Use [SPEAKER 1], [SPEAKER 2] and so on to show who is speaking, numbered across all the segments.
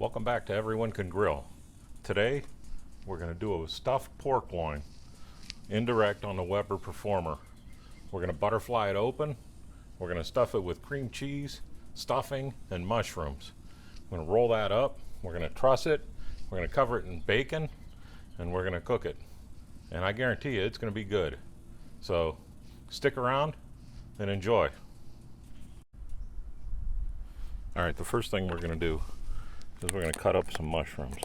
[SPEAKER 1] Welcome back to Everyone Can Grill. Today we're going to do a stuffed pork loin, indirect on the Weber Performer. We're going to butterfly it open. We're going to stuff it with cream cheese, stuffing, and mushrooms. We're going to roll that up. We're going to truss it. We're going to cover it in bacon, and we're going to cook it. And I guarantee you it's going to be good. So stick around and enjoy. All right, the first thing we're going to do is we're going to cut up some mushrooms.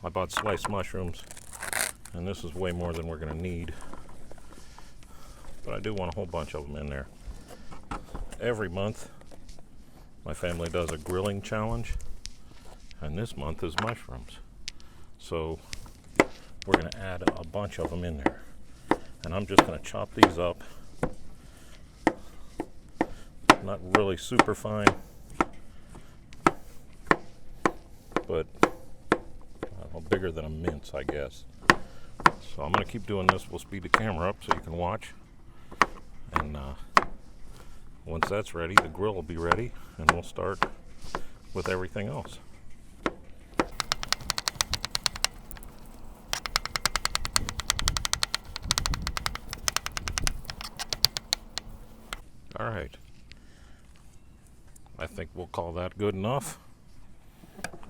[SPEAKER 1] I bought sliced mushrooms, and this is way more than we're going to need. But I do want a whole bunch of them in there. Every month, my family does a grilling challenge, and this month is mushrooms. So we're going to add a bunch of them in there. And I'm just going to chop these up. Not really super fine, but bigger than a mince, I guess. So I'm going to keep doing this. We'll speed the camera up so you can watch. And once that's ready, the grill will be ready, and we'll start with everything else. All right. I think we'll call that good enough.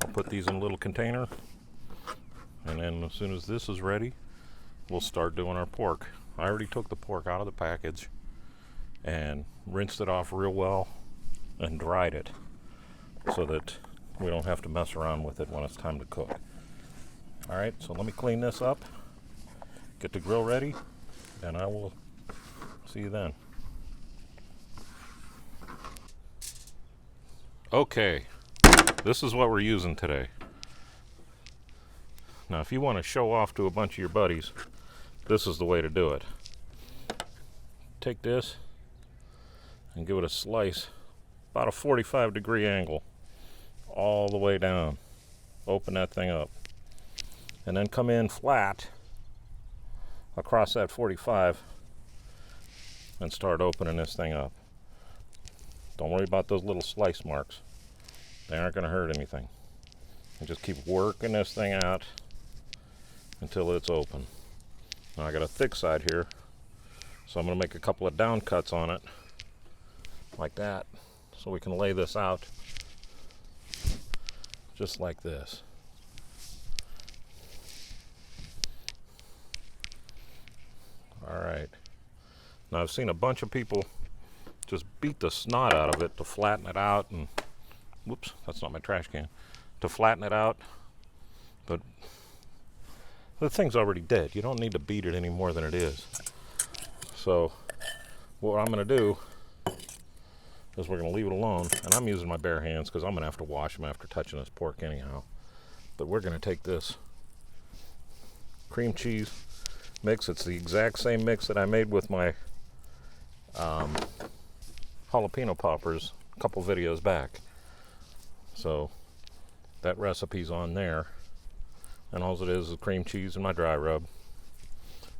[SPEAKER 1] I'll put these in a little container, and then as soon as this is ready, we'll start doing our pork. I already took the pork out of the package and rinsed it off real well and dried it so that we don't have to mess around with it when it's time to cook. All right, so let me clean this up, get the grill ready, and I will see you then. Okay, this is what we're using today. Now, if you want to show off to a bunch of your buddies, this is the way to do it. Take this and give it a slice, about a 45-degree angle, all the way down. Open that thing up. And then come in flat across that 45 and start opening this thing up. Don't worry about those little slice marks. They aren't going to hurt anything. And just keep working this thing out until it's open. Now I got a thick side here, so I'm going to make a couple of down cuts on it, like that, so we can lay this out just like this. All right. Now I've seen a bunch of people just beat the snot out of it to flatten it out, and whoops, that's not my trash can, to flatten it out, but the thing's already dead. You don't need to beat it any more than it is. So what I'm going to do is we're going to leave it alone, and I'm using my bare hands because I'm going to have to wash them after touching this pork anyhow. But we're going to take this cream cheese mix. It's the exact same mix that I made with my jalapeno poppers a couple videos back. So that recipe's on there, and all it is cream cheese and my dry rub,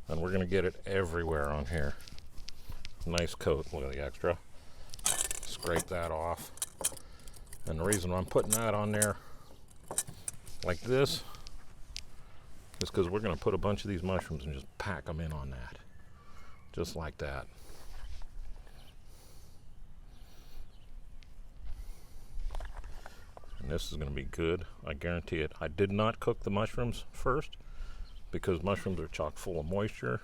[SPEAKER 1] and we're going to get it everywhere on here. Nice coat. Look at the extra. Scrape that off. And the reason I'm putting that on there like this is because we're going to put a bunch of these mushrooms and just pack them in on that, just like that. And this is going to be good, I guarantee it. I did not cook the mushrooms first because mushrooms are chock full of moisture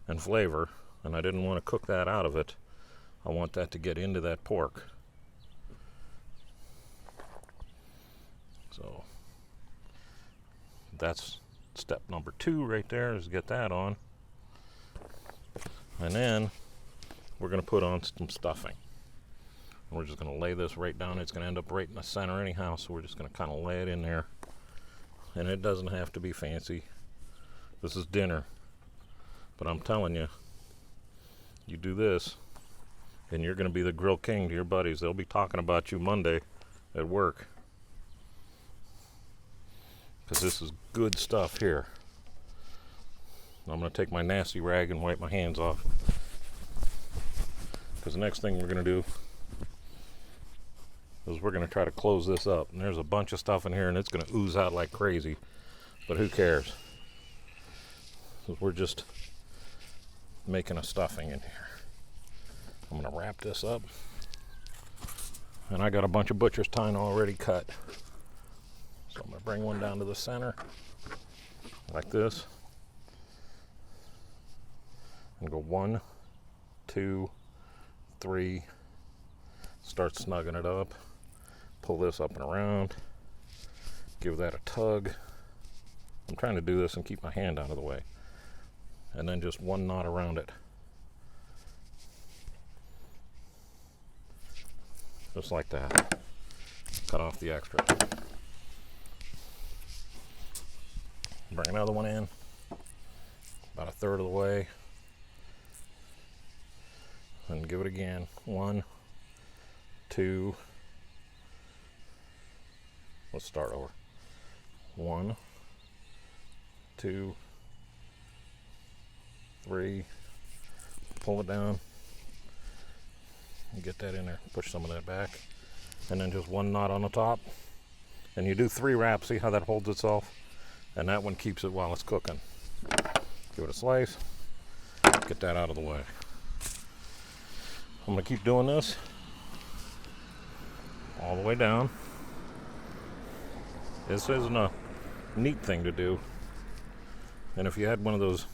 [SPEAKER 1] and flavor, and I didn't want to cook that out of it. I want that to get into that pork. So that's step number 2 right there, is get that on. And then we're going to put on some stuffing. We're just going to lay this right down. It's going to end up right in the center anyhow, so we're just going to kind of lay it in there. And it doesn't have to be fancy. This is dinner. But I'm telling you, you do this, and you're going to be the grill king to your buddies. They'll be talking about you Monday at work, because this is good stuff here. I'm going to take my nasty rag and wipe my hands off, because the next thing we're going to do is we're going to try to close this up. And there's a bunch of stuff in here and it's going to ooze out like crazy. But who cares? Because we're just making a stuffing in here. I'm going to wrap this up. And I got a bunch of butcher's twine already cut. So I'm going to bring one down to the center like this. And go 1, 2, 3. Start snugging it up. Pull this up and around. Give that a tug. I'm trying to do this and keep my hand out of the way. And then just one knot around it. Just like that. Cut off the extra. Bring another one in. About a third of the way. And give it again. 1, 2. Let's start over. 1, 2, 3. Pull it down. And get that in there. Push some of that back. And then just one knot on the top. And you do 3 wraps. See how that holds itself? And that one keeps it while it's cooking. Give it a slice. Get that out of the way. I'm going to keep doing this all the way down. This isn't a neat thing to do. And if you had one of those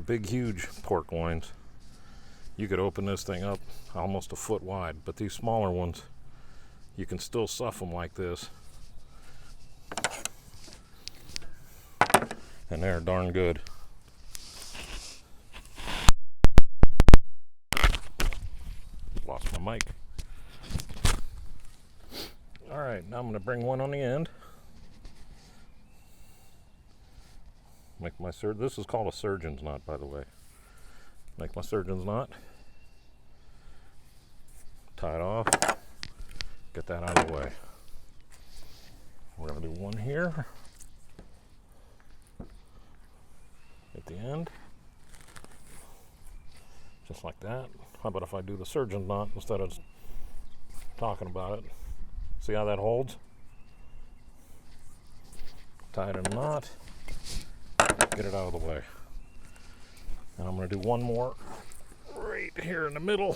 [SPEAKER 1] big, huge pork loins, you could open this thing up almost a foot wide. But these smaller ones, you can still stuff them like this. And they're darn good. Lost my mic. Alright, now I'm going to bring one on the end. Make my this is called a surgeon's knot, by the way. Make my surgeon's knot. Tie it off. Get that out of the way. We're going to do one here. At the end. Just like that. How about if I do the surgeon's knot instead of talking about it? See how that holds? Tie it in a knot. Get it out of the way. And I'm going to do one more right here in the middle.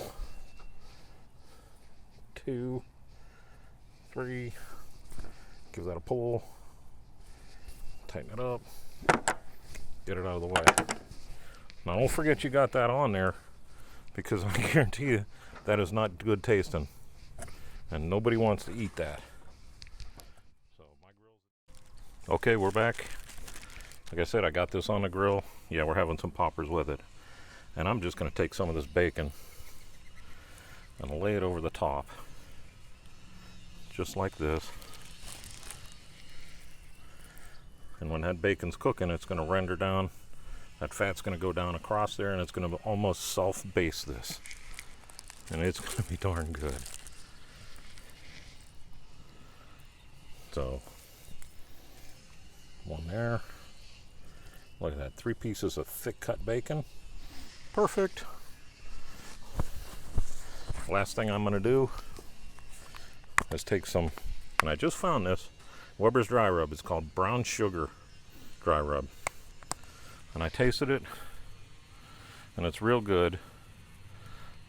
[SPEAKER 1] 2, 3. Give that a pull. Tighten it up. Get it out of the way. Now don't forget you got that on there, because I guarantee you that is not good tasting. And nobody wants to eat that. So my grill's okay, we're back. Like I said, I got this on the grill. Yeah, we're having some poppers with it. And I'm just going to take some of this bacon and lay it over the top. Just like this. And when that bacon's cooking, it's going to render down. That fat's going to go down across there, and it's going to almost self-base this. And it's going to be darn good. So, one there. Look at that, 3 pieces of thick cut bacon. Perfect. Last thing I'm going to do is take some, and I just found this, Weber's dry rub. It's called brown sugar dry rub. And I tasted it, and it's real good.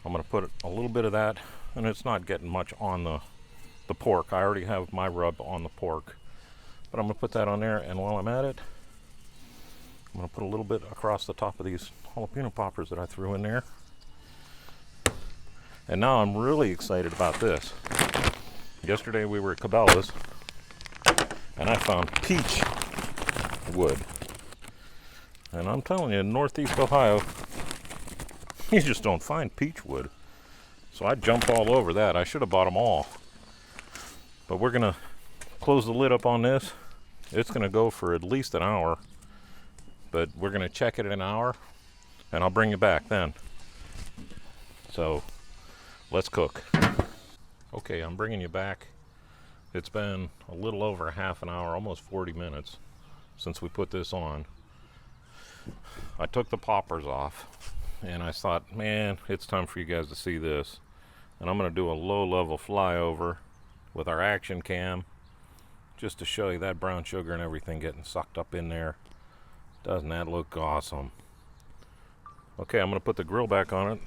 [SPEAKER 1] I'm going to put a little bit of that, and it's not getting much on the pork. I already have my rub on the pork. But I'm going to put that on there, and while I'm at it, I'm going to put a little bit across the top of these jalapeno poppers that I threw in there. And now I'm really excited about this. Yesterday we were at Cabela's, and I found peach wood. And I'm telling you, in Northeast Ohio, you just don't find peach wood. So I jumped all over that. I should have bought them all. But we're going to close the lid up on this. It's going to go for at least an hour. But we're going to check it in an hour, and I'll bring you back then. So let's cook. Okay, I'm bringing you back. It's been a little over a half an hour, almost 40 minutes since we put this on. I took the poppers off, and I thought, man, it's time for you guys to see this. And I'm going to do a low level flyover with our action cam just to show you that brown sugar and everything getting sucked up in there. Doesn't that look awesome? Okay, I'm going to put the grill back on it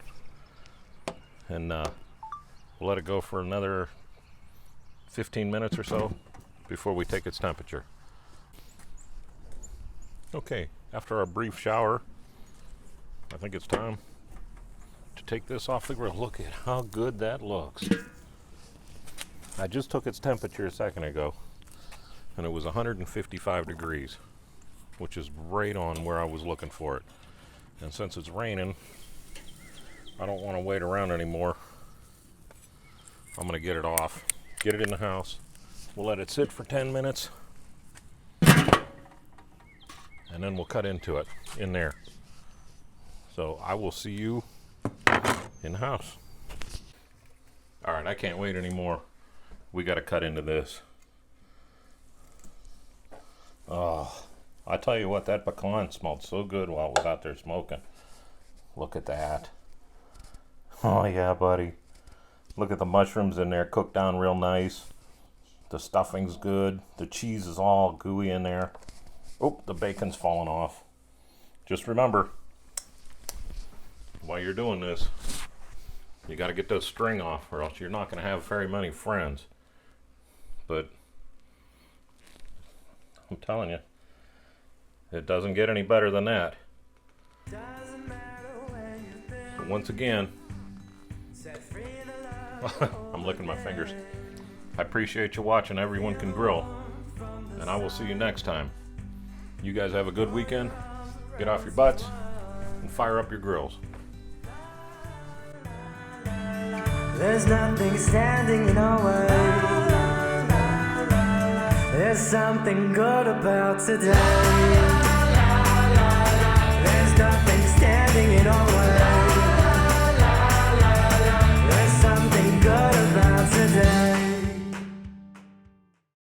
[SPEAKER 1] and we'll let it go for another 15 minutes or so before we take its temperature. Okay, after our brief shower, I think it's time to take this off the grill. Look at how good that looks. I just took its temperature a second ago and it was 155 degrees, which is right on where I was looking for it. And since it's raining, I don't want to wait around anymore. I'm going to get it off, get it in the house. We'll let it sit for 10 minutes and then we'll cut into it in there. So I will see you in the house. All right, I can't wait anymore. We got to cut into this. Oh, I tell you what, that pecan smelled so good while I was out there smoking. Look at that. Oh yeah, buddy. Look at the mushrooms in there, cooked down real nice. The stuffing's good. The cheese is all gooey in there. Oh, the bacon's falling off. Just remember, while you're doing this, you got to get those string off or else you're not going to have very many friends. But I'm telling you, it doesn't get any better than that. But once again, I'm licking my fingers. I appreciate you watching Everyone Can Grill, and I will see you next time. You guys have a good weekend. Get off your butts and fire up your grills.
[SPEAKER 2] There's nothing standing in our way. There's something good about today. There's nothing standing in our way.